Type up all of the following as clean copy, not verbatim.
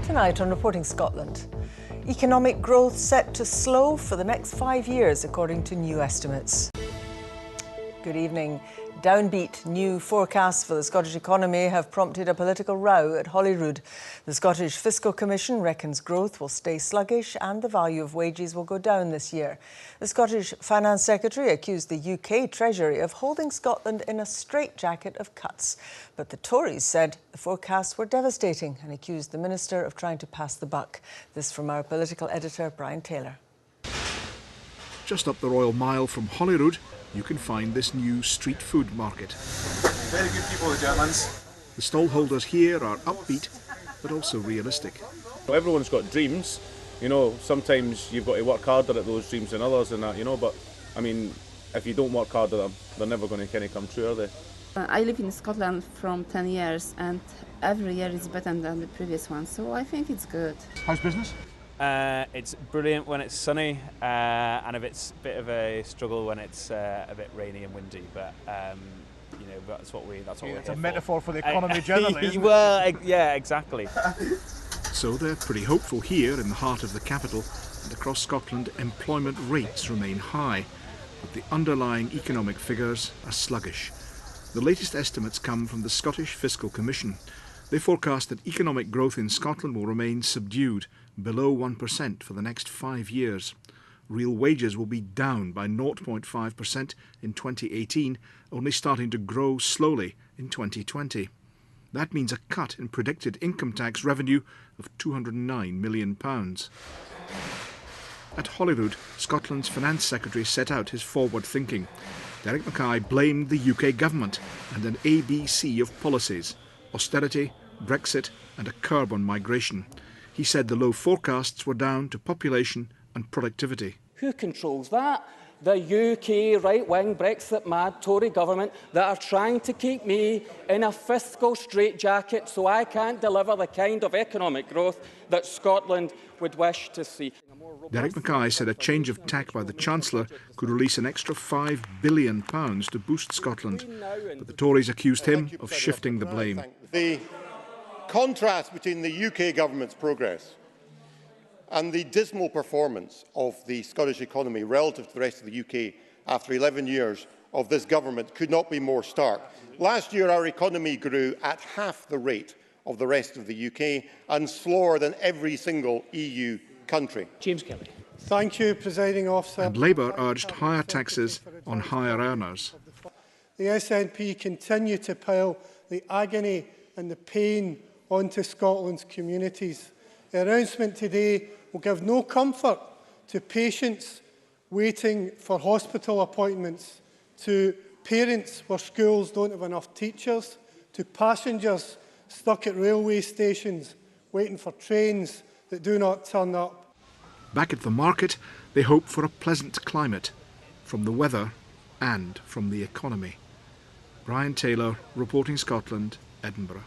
Tonight on Reporting Scotland, economic growth set to slow for the next 5 years, according to new estimates. Good evening. Downbeat new forecasts for the Scottish economy have prompted a political row at Holyrood. The Scottish Fiscal Commission reckons growth will stay sluggish and the value of wages will go down this year. The Scottish Finance Secretary accused the UK Treasury of holding Scotland in a straitjacket of cuts. But the Tories said the forecasts were devastating and accused the Minister of trying to pass the buck. This from our political editor, Brian Taylor. Just up the Royal Mile from Holyrood, you can find this new street food market. Very good people, the Germans. The stallholders here are upbeat, but also realistic. Well, everyone's got dreams, you know, sometimes you've got to work harder at those dreams than others and that, you know, but I mean, if you don't work hard at them, they're never going to kind of come true, are they? I live in Scotland from 10 years and every year is better than the previous one, so I think it's good. How's business? It's brilliant when it's sunny, and a bit of a struggle when it's a bit rainy and windy. But you know, that's what we're here It's a metaphor for the economy generally, isn't it? Well, yeah, exactly. So they're pretty hopeful here in the heart of the capital, and across Scotland employment rates remain high, but the underlying economic figures are sluggish. The latest estimates come from the Scottish Fiscal Commission. They forecast that economic growth in Scotland will remain subdued, below 1% for the next 5 years. Real wages will be down by 0.5% in 2018, only starting to grow slowly in 2020. That means a cut in predicted income tax revenue of £209 million. At Holyrood, Scotland's Finance Secretary set out his forward thinking. Derek Mackay blamed the UK government and an ABC of policies: austerity, Brexit and a curb on migration. He said the low forecasts were down to population and productivity. Who controls that? The UK right-wing Brexit-mad Tory government that are trying to keep me in a fiscal straitjacket so I can't deliver the kind of economic growth that Scotland would wish to see. Derek Mackay said a change of tack by the Chancellor could release an extra £5 billion to boost Scotland. But the Tories accused him of shifting the blame. The contrast between the UK government's progress and the dismal performance of the Scottish economy relative to the rest of the UK after 11 years of this government could not be more stark. Last year our economy grew at half the rate of the rest of the UK and slower than every single EU country. James Kelly. Thank you, Presiding Officer. And Labour urged higher taxes on higher earners. The SNP continue to pile the agony and the pain onto Scotland's communities. The announcement today will give no comfort to patients waiting for hospital appointments, to parents where schools don't have enough teachers, to passengers stuck at railway stations waiting for trains that do not turn up. Back at the market, they hope for a pleasant climate, from the weather and from the economy. Brian Taylor, Reporting Scotland, Edinburgh.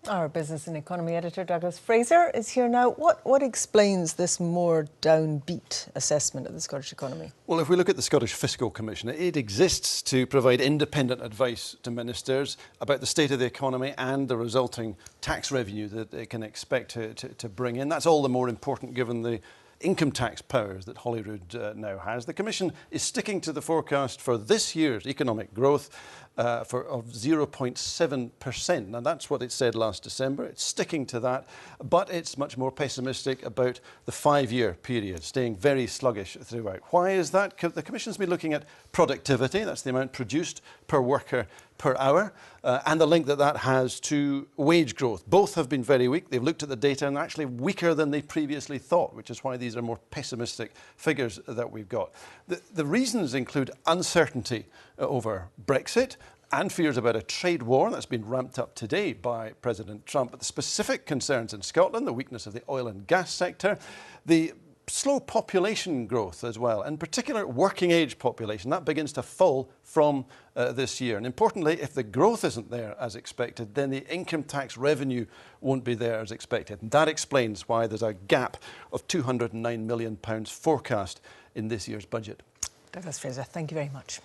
Our business and economy editor, Douglas Fraser, is here now. What explains this more downbeat assessment of the Scottish economy? Well, if we look at the Scottish Fiscal Commission, it exists to provide independent advice to ministers about the state of the economy and the resulting tax revenue that they can expect to bring in. That's all the more important given the income tax powers that Holyrood now has. The Commission is sticking to the forecast for this year's economic growth of 0.7%. Now, that's what it said last December. It's sticking to that, but it's much more pessimistic about the 5-year period, staying very sluggish throughout. Why is that? The Commission's been looking at productivity, that's the amount produced per worker per hour, and the link that that has to wage growth. Both have been very weak. They've looked at the data and actually weaker than they previously thought, which is why these are more pessimistic figures that we've got. The reasons include uncertainty over Brexit and fears about a trade war that's been ramped up today by President Trump. But the specific concerns in Scotland, the weakness of the oil and gas sector, the slow population growth as well, in particular working age population, that begins to fall from this year. And importantly, if the growth isn't there as expected, then the income tax revenue won't be there as expected. And that explains why there's a gap of £209 million forecast in this year's budget. Douglas Fraser, thank you very much.